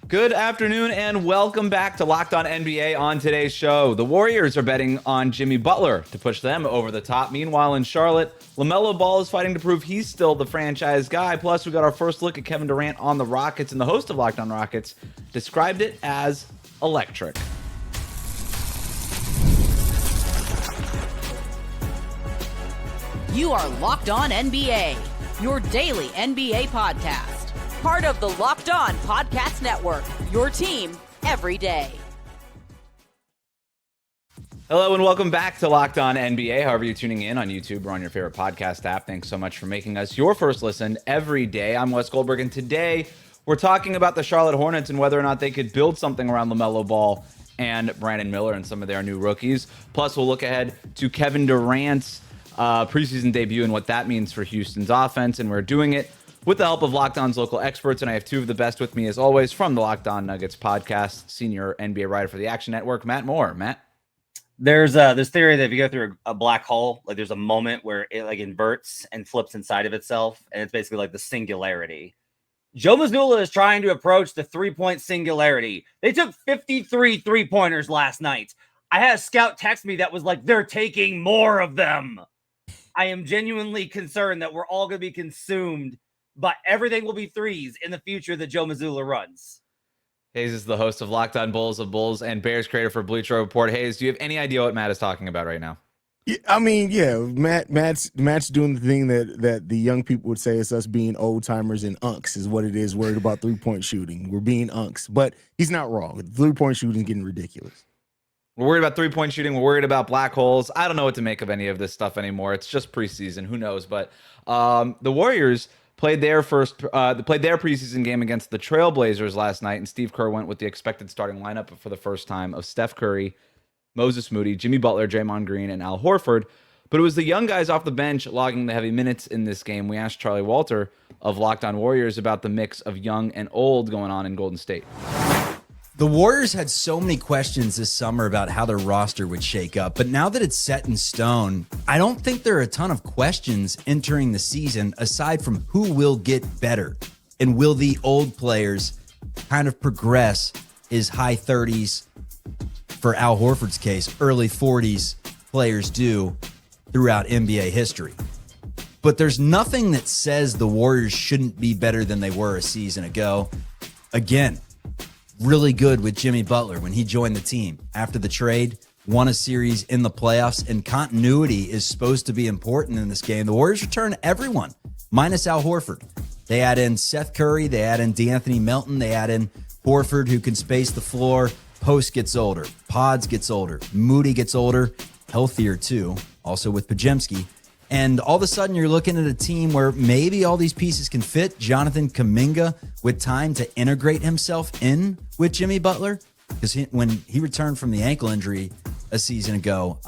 Good afternoon and welcome back to Locked On NBA. On today's show, the Warriors are betting on Jimmy Butler to push them over the top. Meanwhile, in Charlotte, LaMelo Ball is fighting to prove he's still the franchise guy. Plus, we got our first look at Kevin Durant on the Rockets, and the host of Locked On Rockets described it as electric. You are Locked On NBA, your daily NBA podcast. Part of the Locked On Podcast Network, your team every day. Hello and welcome back to Locked On NBA. However you're tuning in on YouTube or on your favorite podcast app, thanks so much for making us your first listen every day. I'm Wes Goldberg, and today we're talking about the Charlotte Hornets and whether or not they could build something around LaMelo Ball and Brandon Miller and some of their new rookies. Plus, we'll look ahead to Kevin Durant's preseason debut and what that means for Houston's offense, and we're doing it with the help of Locked On's local experts, and I have two of the best with me, as always, from the Locked On Nuggets podcast, senior NBA writer for the Action Network, Matt Moore. Matt? There's this theory that if you go through a black hole, like there's a moment where it like inverts and flips inside of itself, and it's basically like the singularity. Joe Mazzulla is trying to approach the three-point singularity. They took 53 three-pointers last night. I had a scout text me that was like, they're taking more of them. I am genuinely concerned that we're all going to be consumed, but everything will be threes in the future that Joe Mazzulla runs. Haize is the host of Locked On Bulls of Bulls and Bears, creator for Bleacher Report. Haize, do you have any idea what Matt is talking about right now? Matt's doing the thing that the young people would say is us being old timers and unks is what it is. Worried about 3-point shooting. We're being unks, but he's not wrong. 3-point shooting is getting ridiculous. We're worried about 3-point shooting. We're worried about black holes. I don't know what to make of any of this stuff anymore. It's just preseason. Who knows? But the Warriors played their preseason game against the Trailblazers last night, and Steve Kerr went with the expected starting lineup for the first time of Steph Curry, Moses Moody, Jimmy Butler, Draymond Green, and Al Horford. But it was the young guys off the bench logging the heavy minutes in this game. We asked Charlie Walter of Locked On Warriors about the mix of young and old going on in Golden State. The Warriors had so many questions this summer about how their roster would shake up, but now that it's set in stone, I don't think there are a ton of questions entering the season aside from who will get better and will the old players kind of progress his high 30s, for Al Horford's case, early 40s players do throughout NBA history. But there's nothing that says the Warriors shouldn't be better than they were a season ago. Again, really good with Jimmy Butler when he joined the team after the trade, won a series in the playoffs, and continuity is supposed to be important in this game. The Warriors return everyone, minus Al Horford. They add in Seth Curry, they add in DeAnthony Melton, they add in Horford, who can space the floor. Post gets older, Pods gets older, Moody gets older, healthier too, also with Podziemski. And all of a sudden, you're looking at a team where maybe all these pieces can fit. Jonathan Kuminga with time to integrate himself in with Jimmy Butler. Because when he returned from the ankle injury a season ago,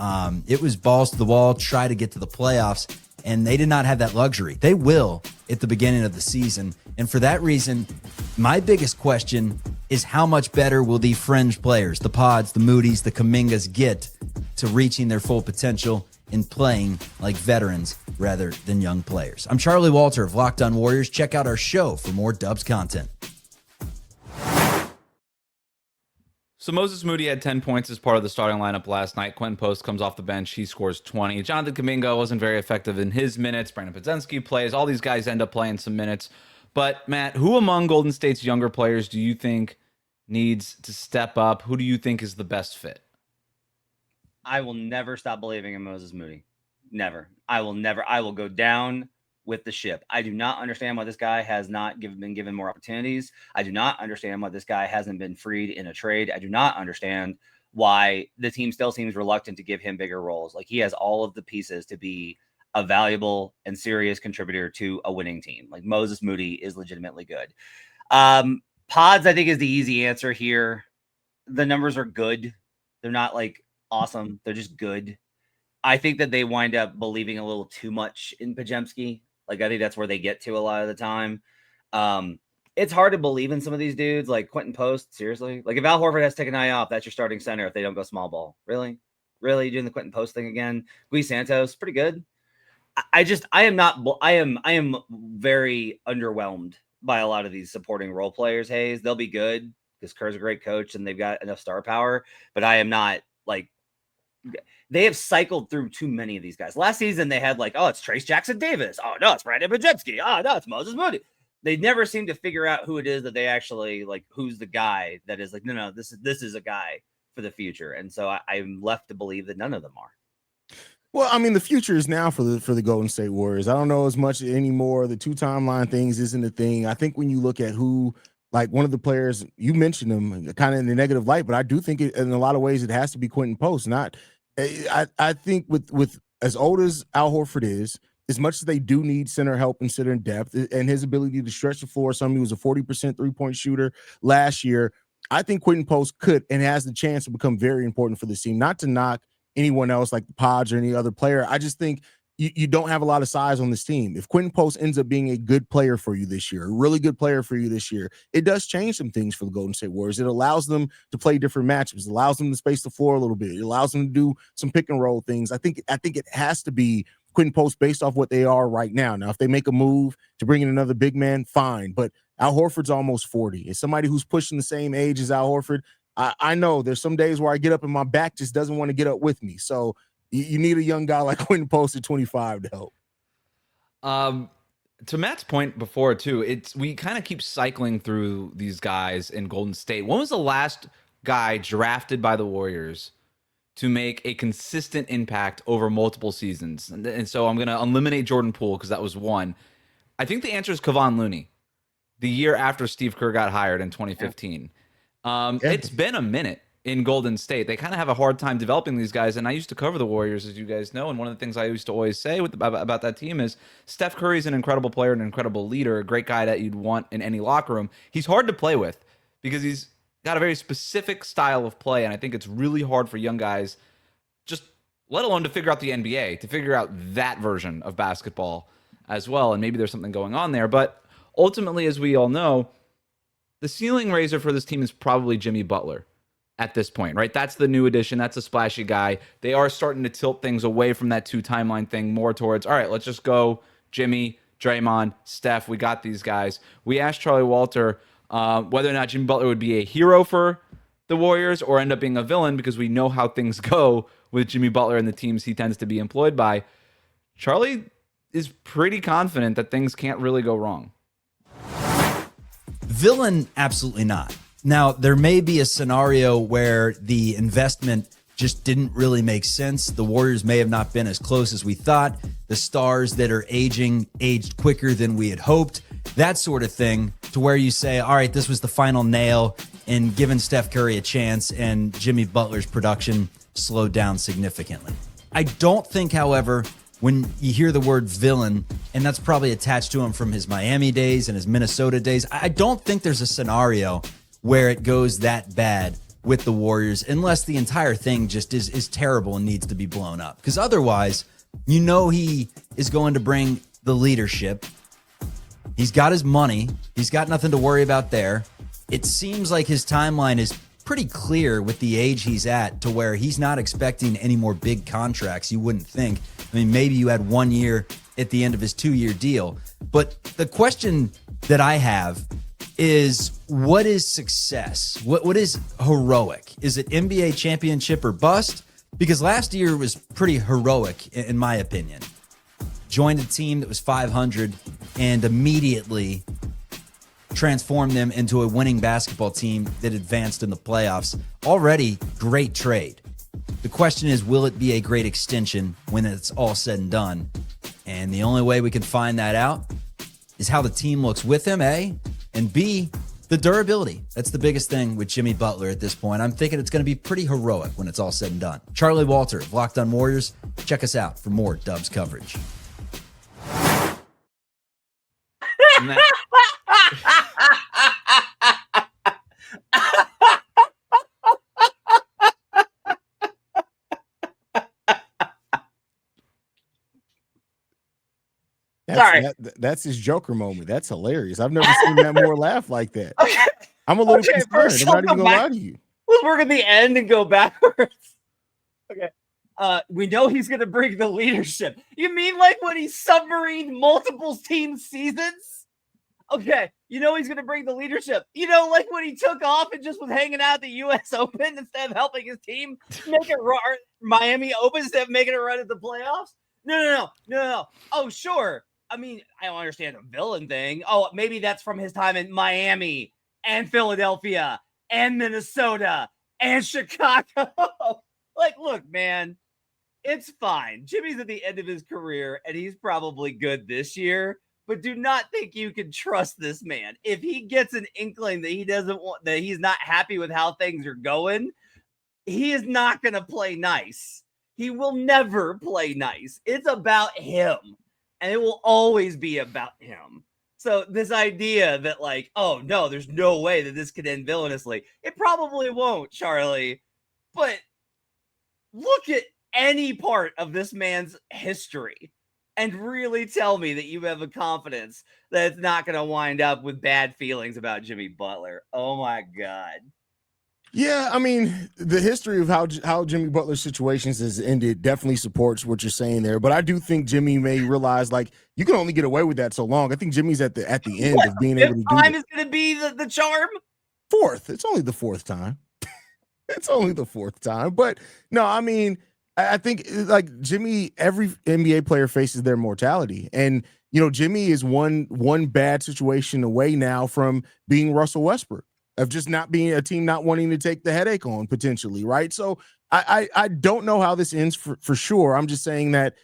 it was balls to the wall, try to get to the playoffs. And they did not have that luxury. They will at the beginning of the season. And for that reason, my biggest question is how much better will the fringe players, the Pods, the Moodies, the Kumingas get to reaching their full potential in playing like veterans rather than young players. I'm Charlie Walter of Locked On Warriors. Check out our show for more Dubs content. So Moses Moody had 10 points as part of the starting lineup last night. Quentin Post comes off the bench. He scores 20. Jonathan Kuminga wasn't very effective in his minutes. Brandon Podziemski plays. All these guys end up playing some minutes. But, Matt, who among Golden State's younger players do you think needs to step up? Who do you think is the best fit? I will never stop believing in Moses Moody. Never. I will go down with the ship. I do not understand why this guy has not been given more opportunities. I do not understand why this guy hasn't been freed in a trade. I do not understand why the team still seems reluctant to give him bigger roles. Like, he has all of the pieces to be a valuable and serious contributor to a winning team. Like, Moses Moody is legitimately good. Pods, I think, is the easy answer here. The numbers are good. They're not like awesome. They're just good. I think that they wind up believing a little too much in Podziemski. Like, I think that's where they get to a lot of the time. It's hard to believe in some of these dudes, like Quentin Post. Seriously, like if Al Horford has to take an eye off, that's your starting center. If they don't go small ball, really doing the Quentin Post thing again. Gui Santos, pretty good. I am very underwhelmed by a lot of these supporting role players. Haize, they'll be good. because Kerr's a great coach and they've got enough star power. But I am not like, they have cycled through too many of these guys. Last season, they had like, oh, it's Trace Jackson Davis. Oh, no, it's Brandon Bajewski. Oh, no, it's Moses Moody. They never seem to figure out who it is that they actually like, who's the guy that is like, no, this is a guy for the future. And so I'm left to believe that none of them are. Well, I mean, the future is now for the Golden State Warriors. I don't know as much anymore. The 2 timeline things isn't a thing. I think when you look at who, like one of the players, you mentioned them kind of in the negative light, but I do think in a lot of ways it has to be Quentin Post. I think with as old as Al Horford is, as much as they do need center help and center depth and his ability to stretch the floor, somebody who was a 40% 3-point shooter last year, I think Quentin Post could and has the chance to become very important for this team. Not to knock anyone else like the Pods or any other player. I just think you don't have a lot of size on this team. If Quentin Post ends up being a good player for you this year, a really good player for you this year, it does change some things for the Golden State Warriors. It allows them to play different matchups. It allows them to space the floor a little bit. It allows them to do some pick and roll things. I think it has to be Quentin Post based off what they are right now. Now, if they make a move to bring in another big man, fine. But Al Horford's almost 40. As somebody who's pushing the same age as Al Horford, I know there's some days where I get up and my back just doesn't want to get up with me. So you need a young guy like Quentin Post at 25 to help. To Matt's point before too, we kind of keep cycling through these guys in Golden State. When was the last guy drafted by the Warriors to make a consistent impact over multiple seasons? And so I'm going to eliminate Jordan Poole because that was one. I think the answer is Kevon Looney, the year after Steve Kerr got hired in 2015. It's been a minute in Golden State. They kind of have a hard time developing these guys. And I used to cover the Warriors, as you guys know. And one of the things I used to always say about that team is Steph Curry's an incredible player, an incredible leader, a great guy that you'd want in any locker room. He's hard to play with because he's got a very specific style of play. And I think it's really hard for young guys, just let alone to figure out the NBA, to figure out that version of basketball as well. And maybe there's something going on there. But ultimately, as we all know, the ceiling raiser for this team is probably Jimmy Butler at this point, right? That's the new addition. That's a splashy guy. They are starting to tilt things away from that 2 timeline thing more towards, all right, let's just go Jimmy, Draymond, Steph. We got these guys. We asked Charlie Walter whether or not Jimmy Butler would be a hero for the Warriors or end up being a villain, because we know how things go with Jimmy Butler and the teams he tends to be employed by. Charlie is pretty confident that things can't really go wrong. Villain, absolutely not. Now, there may be a scenario where the investment just didn't really make sense. The Warriors may have not been as close as we thought. The stars that are aged quicker than we had hoped. That sort of thing, to where you say, all right, this was the final nail in giving Steph Curry a chance, and Jimmy Butler's production slowed down significantly. I don't think, however, when you hear the word villain, and that's probably attached to him from his Miami days and his Minnesota days, I don't think there's a scenario where it goes that bad with the Warriors, unless the entire thing just is terrible and needs to be blown up. Because otherwise, you know he is going to bring the leadership. He's got his money. He's got nothing to worry about there. It seems like his timeline is pretty clear with the age he's at, to where he's not expecting any more big contracts, you wouldn't think. I mean, maybe you had 1 year at the end of his 2-year deal. But the question that I have is, what is success? What is heroic? Is it NBA championship or bust? Because last year was pretty heroic, in my opinion. Joined a team that was 500 and immediately transformed them into a winning basketball team that advanced in the playoffs. Already great trade. The question is, will it be a great extension when it's all said and done? And the only way we can find that out is how the team looks with him, A, and B, the durability. That's the biggest thing with Jimmy Butler at this point. I'm thinking it's going to be pretty heroic when it's all said and done. Charlie Walter of Locked On Warriors. Check us out for more Dubs coverage. That's his Joker moment. That's hilarious. I've never seen that more laugh like that. Okay. I'm a little concerned. I'm not even gonna lie to you. Let's work at the end and go backwards. Okay. We know he's going to bring the leadership. You mean like when he submarined multiple team seasons? Okay, you know he's going to bring the leadership. You know, like when he took off and just was hanging out at the U.S. Open instead of helping his team make it run, Miami Open instead of making it run at the playoffs. No. Oh, sure. I mean, I don't understand the villain thing. Oh, maybe that's from his time in Miami and Philadelphia and Minnesota and Chicago. Like, look, man, it's fine. Jimmy's at the end of his career, and he's probably good this year. But do not think you can trust this man. If he gets an inkling that he doesn't want, that he's not happy with how things are going, he is not going to play nice. He will never play nice. It's about him, and it will always be about him. So this idea that like, oh no, there's no way that this could end villainously. It probably won't, Charlie. But look at any part of this man's history and really tell me that you have a confidence that it's not going to wind up with bad feelings about Jimmy Butler. Oh my God. Yeah, I mean, the history of how Jimmy Butler's situations has ended definitely supports what you're saying there. But I do think Jimmy may realize, like, you can only get away with that so long. I think Jimmy's at the end of being able to do time is going to be the charm? Fourth. It's only the fourth time. It's only the fourth time. But no, I mean, I think like Jimmy, every NBA player faces their mortality. And, you know, Jimmy is one bad situation away now from being Russell Westbrook, of just not being a team not wanting to take the headache on potentially, right? So I don't know how this ends for sure. I'm just saying that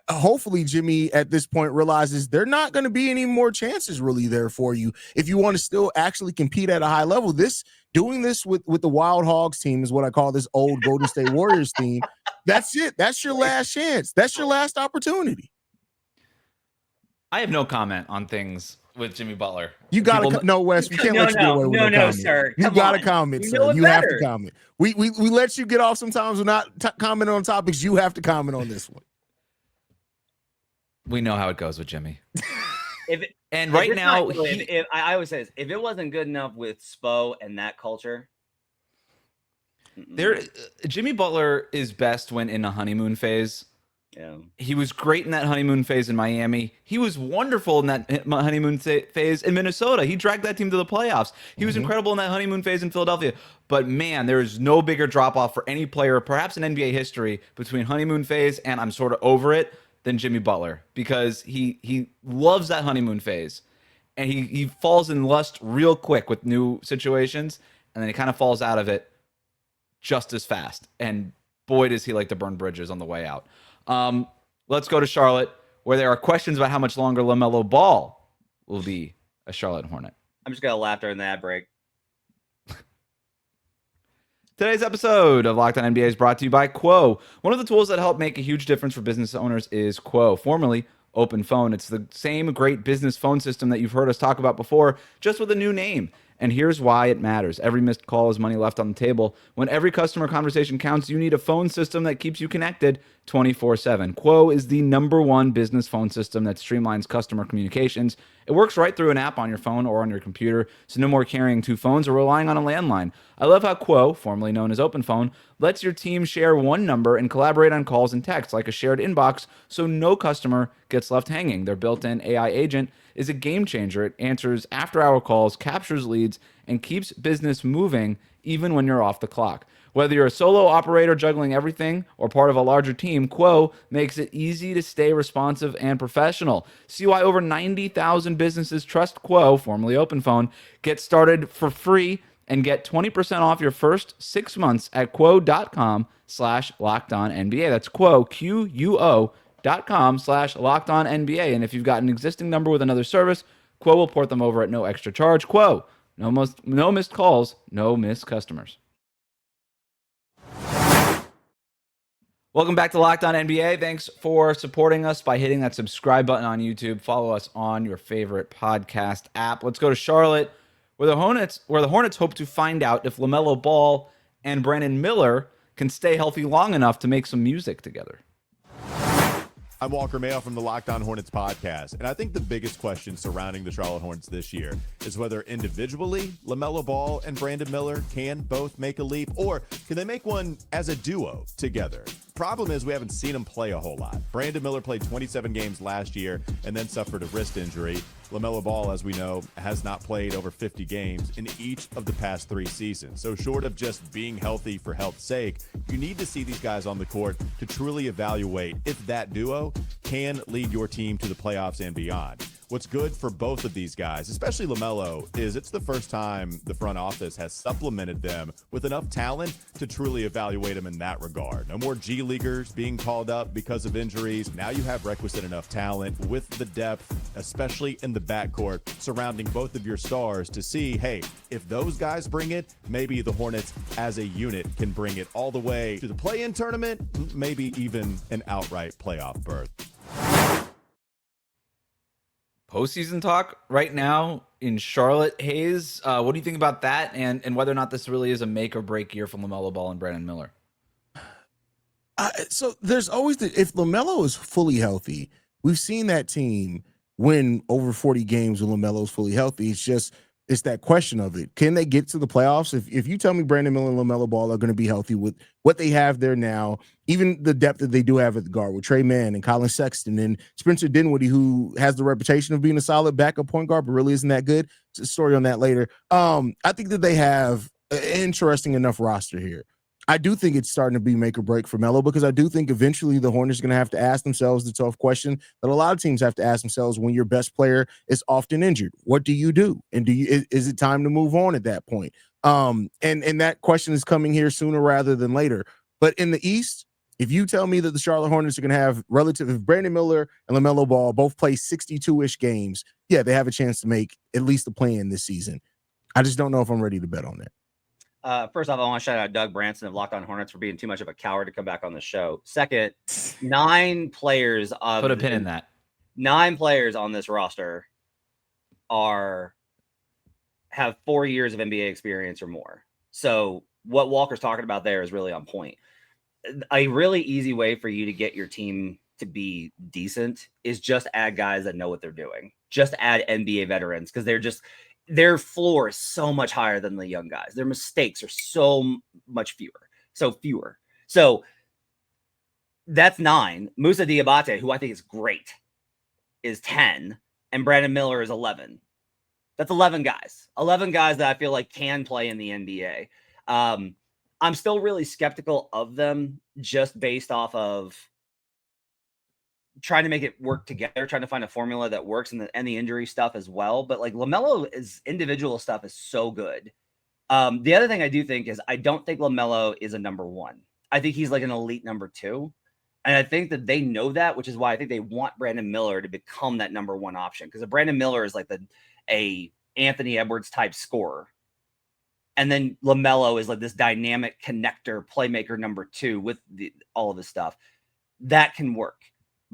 hopefully Jimmy at this point realizes there are not going to be any more chances really there for you if you want to still actually compete at a high level. Doing this with the Wild Hogs team is what I call this old Golden State Warriors team. That's it. That's your last chance. That's your last opportunity. I have no comment on things with Jimmy Butler. You got to no, Wes. We can't let you get away with no comment. Sir. You got to comment, sir. You have to better. comment. We let you get off sometimes with not commenting on topics. You have to comment on this one. We know how it goes with Jimmy. I always say this: if it wasn't good enough with Spo and that culture, Jimmy Butler is best when in a honeymoon phase. Yeah, he was great in that honeymoon phase in Miami. He was wonderful in that honeymoon phase in Minnesota. He dragged that team to the playoffs. He was incredible in that honeymoon phase in Philadelphia. But man, there is no bigger drop off for any player, perhaps in NBA history, between honeymoon phase and I'm sort of over it, than Jimmy Butler, because he loves that honeymoon phase, and he falls in lust real quick with new situations, and then he kind of falls out of it just as fast. And boy, does he like to burn bridges on the way out. Let's go to Charlotte, where there are questions about how much longer LaMelo Ball will be a Charlotte Hornet. I'm just gonna laugh during the ad break. Today's episode of Locked On NBA is brought to you by Quo. One of the tools that help make a huge difference for business owners is Quo, formerly Open Phone. It's the same great business phone system that you've heard us talk about before, just with a new name. And here's why it matters. Every missed call is money left on the table. When every customer conversation counts, you need a phone system that keeps you connected 24/7. Quo is the #1 business phone system that streamlines customer communications. It works right through an app on your phone or on your computer, so no more carrying two phones or relying on a landline. I love how Quo, formerly known as Open Phone, lets your team share one number and collaborate on calls and texts like a shared inbox, so no customer gets left hanging. Their built-in AI agent is a game changer. It answers after-hour calls, captures leads, and keeps business moving even when you're off the clock. Whether you're a solo operator juggling everything or part of a larger team, Quo makes it easy to stay responsive and professional. See why over 90,000 businesses trust Quo, formerly Open Phone. Get started for free and get 20% off your first 6 months at quo.com/lockedonnba. That's Quo, QUO.com/lockedonnba. And if you've got an existing number with another service, Quo will port them over at no extra charge. Quo, no missed calls, no missed customers. Welcome back to Locked On NBA. Thanks for supporting us by hitting that subscribe button on YouTube. Follow us on your favorite podcast app. Let's go to Charlotte, where the Hornets hope to find out if LaMelo Ball and Brandon Miller can stay healthy long enough to make some music together. I'm Walker Mayo from the Locked On Hornets podcast, and I think the biggest question surrounding the Charlotte Hornets this year is whether individually LaMelo Ball and Brandon Miller can both make a leap, or can they make one as a duo together? problem is we haven't seen him play a whole lot. Brandon Miller played 27 games last year and then suffered a wrist injury. LaMelo Ball, as we know, has not played over 50 games in each of the past 3 seasons. So short of just being healthy for health's sake, you need to see these guys on the court to truly evaluate if that duo can lead your team to the playoffs and beyond. What's good for both of these guys, especially LaMelo, is it's the first time the front office has supplemented them with enough talent to truly evaluate them in that regard. No more G Leaguers being called up because of injuries. Now you have requisite enough talent with the depth, especially in the backcourt surrounding both of your stars, to see, hey, if those guys bring it, maybe the Hornets as a unit can bring it all the way to the play-in tournament, maybe even an outright playoff berth. Postseason talk right now in Charlotte. Haize, what do you think about that, and whether or not this really is a make or break year for LaMelo Ball and Brandon Miller? So there's always if LaMelo is fully healthy, we've seen that team win over 40 games when LaMelo's fully healthy. It's that question of it. Can they get to the playoffs? If you tell me Brandon Miller and LaMelo Ball are going to be healthy with what they have there now, even the depth that they do have at the guard with Trey Mann and Colin Sexton and Spencer Dinwiddie, who has the reputation of being a solid backup point guard, but really isn't that good. It's a story on that later. I think that they have an interesting enough roster here. I do think it's starting to be make or break for Melo, because I do think eventually the Hornets are going to have to ask themselves the tough question that a lot of teams have to ask themselves when your best player is often injured. What do you do? And is it time to move on at that point? And that question is coming here sooner rather than later. But in the East, if you tell me that the Charlotte Hornets are going to have if Brandon Miller and LaMelo Ball both play 62-ish games, yeah, they have a chance to make at least the play-in this season. I just don't know if I'm ready to bet on that. First off, I want to shout out Doug Branson of Locked On Hornets for being too much of a coward to come back on the show. Second, 9 players of Put a pin in that. 9 players on this roster have 4 years of NBA experience or more. So what Walker's talking about there is really on point. A really easy way for you to get your team to be decent is just add guys that know what they're doing. Just add NBA veterans, because their floor is so much higher than the young guys. Their mistakes are so much fewer. So that's 9. Moussa Diabate, who I think is great, is 10. And Brandon Miller is 11. That's 11 guys. 11 guys that I feel like can play in the NBA. I'm still really skeptical of them just based off of trying to make it work together, trying to find a formula that works, and the injury stuff as well. But like LaMelo's individual stuff is so good. The other thing I do think is I don't think LaMelo is a number 1. I think he's like an elite number 2. And I think that they know that, which is why I think they want Brandon Miller to become that number 1 option. Because Brandon Miller is like a Anthony Edwards type scorer. And then LaMelo is like this dynamic connector, playmaker number 2 with all of this stuff. That can work.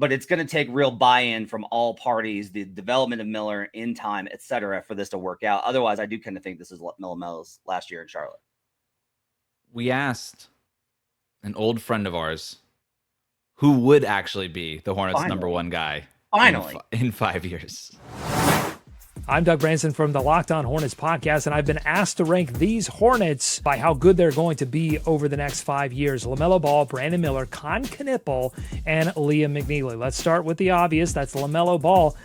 But it's going to take real buy-in from all parties, the development of Miller in time, et cetera, for this to work out. Otherwise, I do kind of think this is LaMelo's last year in Charlotte. We asked an old friend of ours who would actually be the Hornets' number 1 guy in 5 years. I'm Doug Branson from the Locked On Hornets podcast, and I've been asked to rank these Hornets by how good they're going to be over the next 5 years. LaMelo Ball, Brandon Miller, Con Knippel, and Liam McNeely. Let's start with the obvious. That's LaMelo Ball.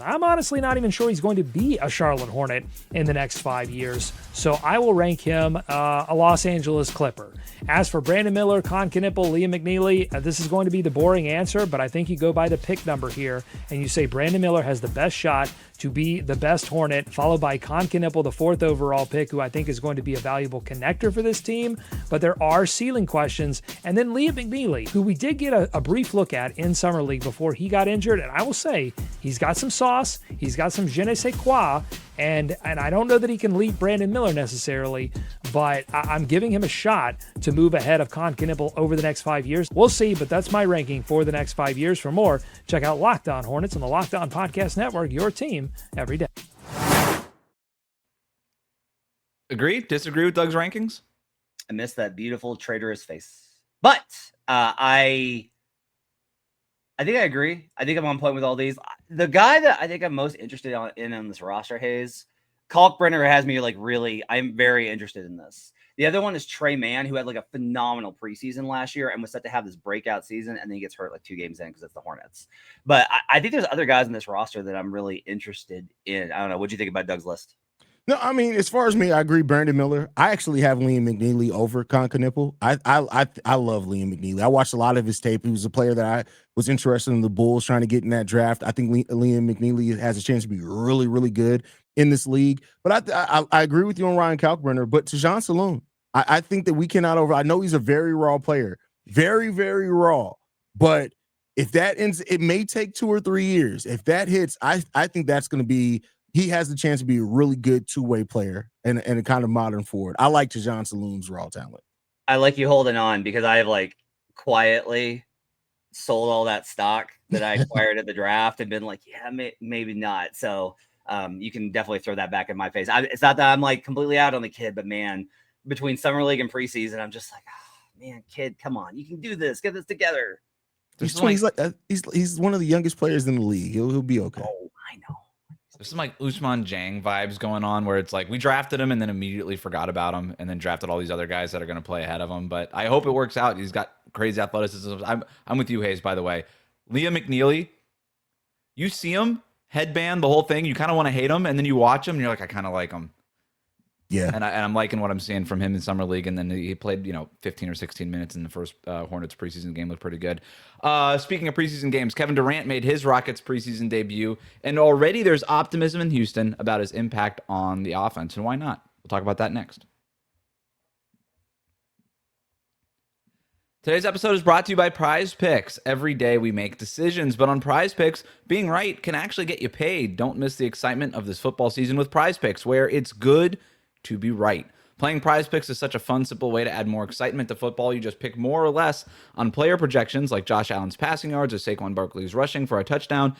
I'm honestly not even sure he's going to be a Charlotte Hornet in the next 5 years, so I will rank him a Los Angeles Clipper. As for Brandon Miller, Con Knippel, Liam McNeely, this is going to be the boring answer, but I think you go by the pick number here, and you say Brandon Miller has the best shot to be the best Hornet, followed by Con Knippel, the 4th overall pick, who I think is going to be a valuable connector for this team, but there are ceiling questions. And then Liam McNeely, who we did get a brief look at in Summer League before he got injured, and I will say he's got some sauce, he's got some je ne sais quoi, and I don't know that he can lead Brandon Miller necessarily, but I'm giving him a shot to move ahead of Con Knippel over the next 5 years. We'll see, but that's my ranking for the next 5 years. For more, check out Locked On Hornets on the Locked On Podcast Network, your team every day. Agree? Disagree with Doug's rankings? I miss that beautiful traitorous face. But I think I agree. I think I'm on point with all these. The guy that I think I'm most interested in on this roster, Haize, Kalkbrenner has me like really, I'm very interested in this. The other one is Trey Mann, who had like a phenomenal preseason last year and was set to have this breakout season, and then he gets hurt like 2 games in because it's the Hornets. But I think there's other guys in this roster that I'm really interested in. I don't know. What do you think about Doug's list? No, I mean, as far as me, I agree. Brandon Miller. I actually have Liam McNeely over Concanipple. I love Liam McNeely. I watched a lot of his tape. He was a player that I was interested in the Bulls trying to get in that draft. I think Liam McNeely has a chance to be really, really good in this league. But I agree with you on Ryan Kalkbrenner. But Tajon Saloon, I think that we cannot over. I know he's a very raw player, very, very raw. But if that ends, it may take 2 or 3 years. If that hits, I think that's going to be. He has the chance to be a really good two-way player and a kind of modern forward. I like Tajon Saloon's raw talent. I like you holding on because I have like quietly sold all that stock that I acquired at the draft and been like, yeah, maybe not. So you can definitely throw that back in my face. It's not that I'm like completely out on the kid, but man, between summer league and preseason, I'm just like, oh, man, kid, come on, you can do this. Get this together. He's one of the youngest players in the league. He'll be okay. Oh, I know. There's some like Usman Jang vibes going on where it's like we drafted him and then immediately forgot about him and then drafted all these other guys that are going to play ahead of him. But I hope it works out. He's got crazy athleticism. I'm with you, Haize, by the way. Liam McNeely, you see him, headband, the whole thing. You kind of want to hate him, and then you watch him and you're like, I kind of like him. Yeah. And I'm liking what I'm seeing from him in summer league. And then he played, 15 or 16 minutes in the first Hornets preseason game. Looked pretty good. Speaking of preseason games, Kevin Durant made his Rockets preseason debut. And already there's optimism in Houston about his impact on the offense. And why not? We'll talk about that next. Today's episode is brought to you by Prize Picks. Every day we make decisions, but on Prize Picks, being right can actually get you paid. Don't miss the excitement of this football season with Prize Picks, where it's good to be right. Playing Prize Picks is such a fun, simple way to add more excitement to football. You just pick more or less on player projections like Josh Allen's passing yards or Saquon Barkley's rushing for a touchdown,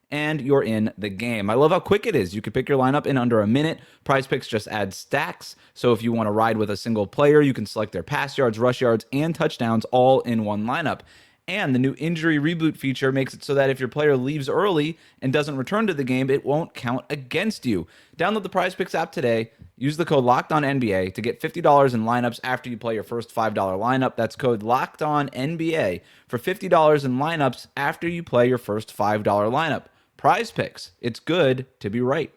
and you're in the game. I love how quick it is. You can pick your lineup in under a minute. Prize Picks just adds stacks. So if you want to ride with a single player, you can select their pass yards, rush yards, and touchdowns all in one lineup. And the new injury reboot feature makes it so that if your player leaves early and doesn't return to the game, it won't count against you. Download the Prize Picks app today. Use the code LOCKEDONNBA to get $50 in lineups after you play your first $5 lineup. That's code LOCKEDONNBA for $50 in lineups after you play your first $5 lineup. Prize Picks. It's good to be right.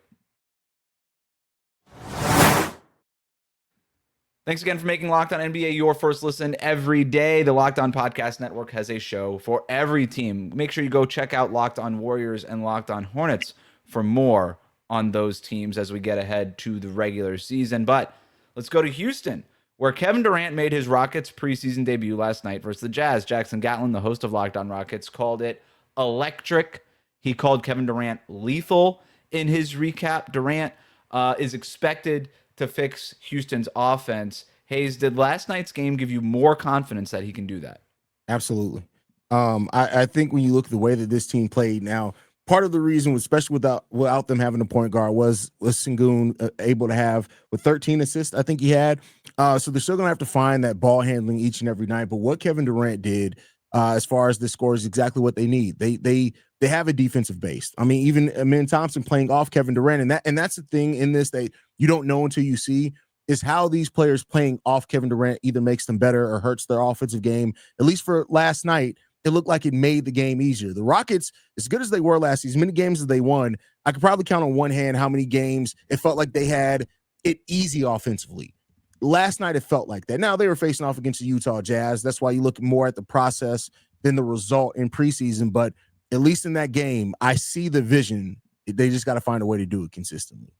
Thanks again for making Locked On NBA your first listen every day. The Locked On Podcast Network has a show for every team. Make sure you go check out Locked On Warriors and Locked On Hornets for more on those teams as we get ahead to the regular season. But let's go to Houston, where Kevin Durant made his Rockets preseason debut last night versus the Jazz. Jackson Gatlin, the host of Locked On Rockets, called it electric. He called Kevin Durant lethal in his recap. Durant is expected to fix Houston's offense. Haize, did last night's game give you more confidence that he can do that? Absolutely. I think when you look at the way that this team played now, part of the reason, especially without them having a point guard, was Sengun able to have with 13 assists, I think he had. So they're still going to have to find that ball handling each and every night. But what Kevin Durant did as far as the score is exactly what they need. They have a defensive base. I mean, even Amin Thompson playing off Kevin Durant, and that's the thing in this that you don't know until you see is how these players playing off Kevin Durant either makes them better or hurts their offensive game. At least for last night, it looked like it made the game easier. The Rockets, as good as they were last season, many games as they won, I could probably count on one hand how many games it felt like they had it easy offensively. Last night, it felt like that. Now, they were facing off against the Utah Jazz. That's why you look more at the process than the result in preseason. But at least in that game, I see the vision. They just got to find a way to do it consistently.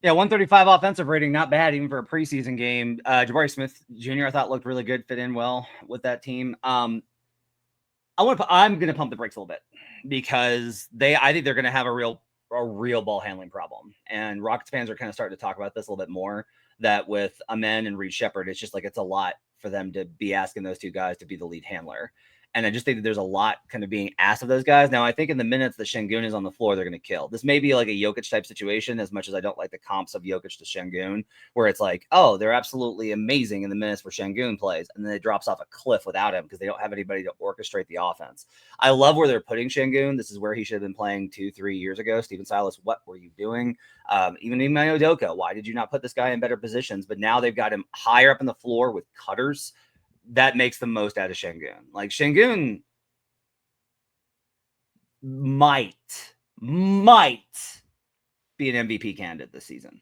Yeah, 135 offensive rating, not bad even for a preseason game. Jabari Smith Jr. I thought looked really good, fit in well with that team. I'm going to pump the brakes a little bit because I think they're going to have a real ball handling problem. And Rockets fans are kind of starting to talk about this a little bit more, that with Amen and Reed Shepherd, it's just like it's a lot for them to be asking those two guys to be the lead handler. And I just think that there's a lot kind of being asked of those guys. Now, I think in the minutes that Şengün is on the floor, they're going to kill. This may be like a Jokic type situation, as much as I don't like the comps of Jokic to Şengün, where it's like, oh, they're absolutely amazing in the minutes where Şengün plays, and then it drops off a cliff without him because they don't have anybody to orchestrate the offense. I love where they're putting Şengün. This is where he should have been playing 2-3 years ago. Stephen Silas, what were you doing? Even Ime Udoka, why did you not put this guy in better positions? But now they've got him higher up in the floor with cutters. That makes the most out of Şengün. Like, Şengün might be an MVP candidate this season.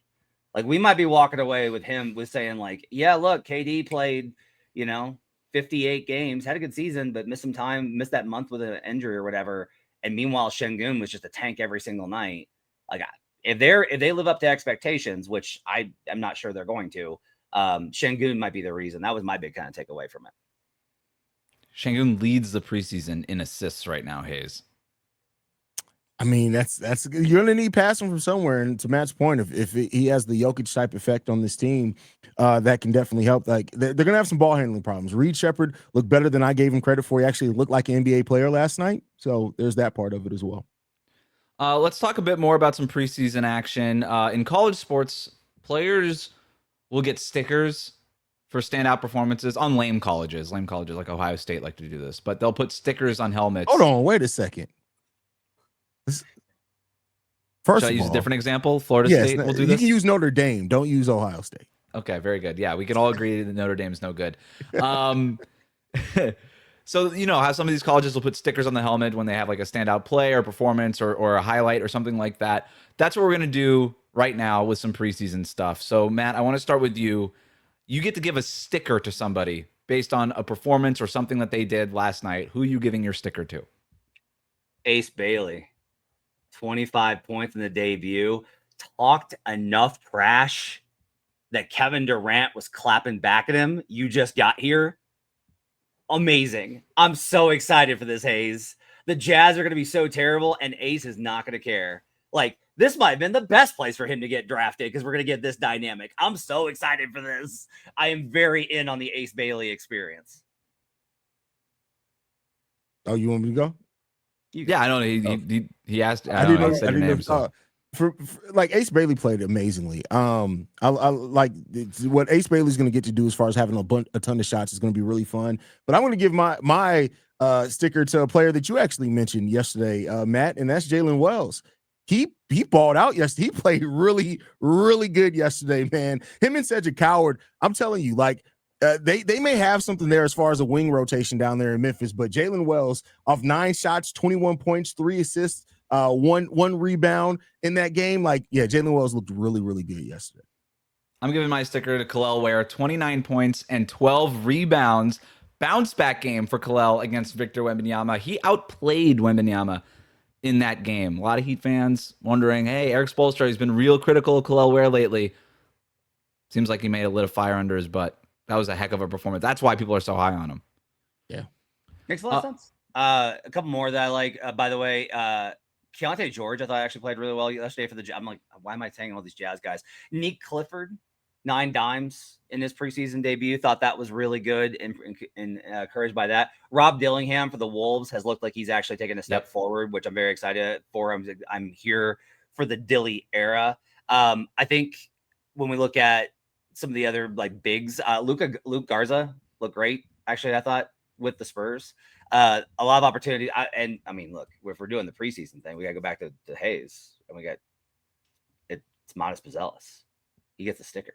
Like, we might be walking away with him with saying, like, yeah, look, KD played, 58 games, had a good season, but missed some time, missed that month with an injury or whatever. And meanwhile, Şengün was just a tank every single night. Like, if they live up to expectations, which I am not sure they're going to, Şengün might be the reason. That was my big kind of takeaway from it. Şengün leads the preseason in assists right now, Haize. I mean, that's you're gonna need passing from somewhere. And to Matt's point, if he has the Jokic type effect on this team, that can definitely help. Like, they're gonna have some ball handling problems. Reed Shepherd looked better than I gave him credit for. He actually looked like an NBA player last night. So there's that part of it as well. Let's talk a bit more about some preseason action. In college sports, players will get stickers for standout performances on lame colleges. Lame colleges like Ohio State like to do this, but they'll put stickers on helmets. Hold on, wait a second. First Should I of use all, a different example? Florida State will do you this? can use Notre Dame. Don't use Ohio State. Okay, very good. Yeah, we can all agree that Notre Dame is no good. So, how some of these colleges will put stickers on the helmet when they have like a standout play or performance or a highlight or something like that. That's what we're going to do right now with some preseason stuff. So, Matt, I want to start with you. You get to give a sticker to somebody based on a performance or something that they did last night. Who are you giving your sticker to? Ace Bailey, 25 points in the debut, talked enough trash that Kevin Durant was clapping back at him. You just got here. Amazing. I'm so excited for this, Haize. The Jazz are going to be so terrible, and Ace is not going to care. Like, this might have been the best place for him to get drafted because we're going to get this dynamic. I'm so excited for this. I am very in on the Ace Bailey experience. Oh, you want me to go? Yeah, I know. He asked. I didn't know. For like, Ace Bailey played amazingly. I like what Ace Bailey's going to get to do as far as having a ton of shots is going to be really fun. But I'm going to give my sticker to a player that you actually mentioned yesterday, Matt, and that's Jaylen Wells. He balled out yesterday. He played really, really good yesterday, man. Him and Cedric Coward, I'm telling you, like, they may have something there as far as a wing rotation down there in Memphis, but Jaylen Wells off 9 shots, 21 points, 3 assists, one rebound in that game. Like, yeah, Jaylen Wells looked really, really good yesterday. I'm giving my sticker to Kel'el Ware, 29 points and 12 rebounds. Bounce back game for Kel'el against Victor Wembanyama. He outplayed Wembanyama in that game. A lot of Heat fans wondering, hey, Eric Spoelstra has been real critical of Kel'el Ware lately. Seems like he may have lit a fire under his butt. That was a heck of a performance. That's why people are so high on him. Yeah. Makes a lot of sense. A couple more that I like, by the way, Keontae George, I thought actually played really well yesterday for the Jazz. I'm like, why am I saying all these Jazz guys? Nick Clifford, 9 dimes in his preseason debut. Thought that was really good and encouraged by that. Rob Dillingham for the Wolves has looked like he's actually taken a step forward, which I'm very excited for. I'm here for the Dilly era. I think when we look at some of the other like bigs, Luke Garza looked great. Actually, I thought with the Spurs, a lot of opportunity. I mean, look, if we're doing the preseason thing, we got to go back to Haize, and we got it's Modest Buzelis. He gets a sticker,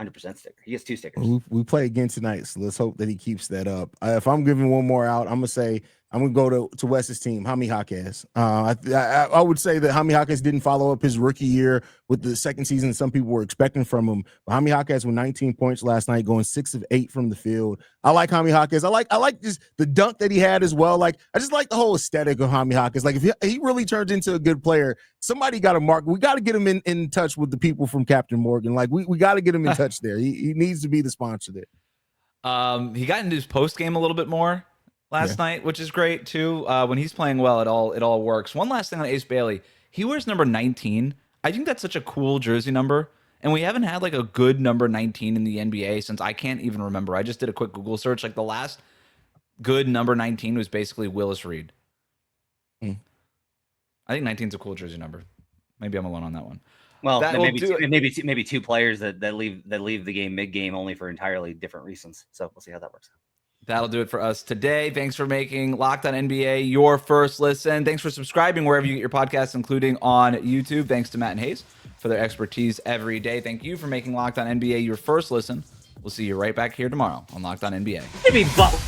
100% sticker. He gets 2 stickers. We play again tonight, so let's hope that he keeps that up. If I'm giving one more out, I'm gonna say I'm gonna go to Wes's team, Jaime Jaquez. I would say that Jaime Jaquez didn't follow up his rookie year with the second season some people were expecting from him. But Jaime Jaquez with 19 points last night, going 6 of 8 from the field. I like Jaime Jaquez. I like just the dunk that he had as well. Like, I just like the whole aesthetic of Jaime Jaquez. Like, if he really turns into a good player, somebody got to mark. We got to get him in touch with the people from Captain Morgan. Like, we got to get him in touch there. He needs to be the sponsor there. He got into his post game a little bit more last night, which is great too. When he's playing well, it all works. One last thing on Ace Bailey, he wears number 19. I think that's such a cool jersey number, and we haven't had like a good number 19 in the NBA since I can't even remember. I just did a quick Google search. Like the last good number 19 was basically Willis Reed. Hmm. I think 19 is a cool jersey number. Maybe I'm alone on that one. Well, That then will maybe do it. maybe two players that leave the game mid game only for entirely different reasons. So we'll see how that works. That'll do it for us today. Thanks for making Locked On NBA your first listen. Thanks for subscribing wherever you get your podcasts, including on YouTube. Thanks to Matt and Haize for their expertise every day. Thank you for making Locked On NBA your first listen. We'll see you right back here tomorrow on Locked On NBA. Jimmy Butler.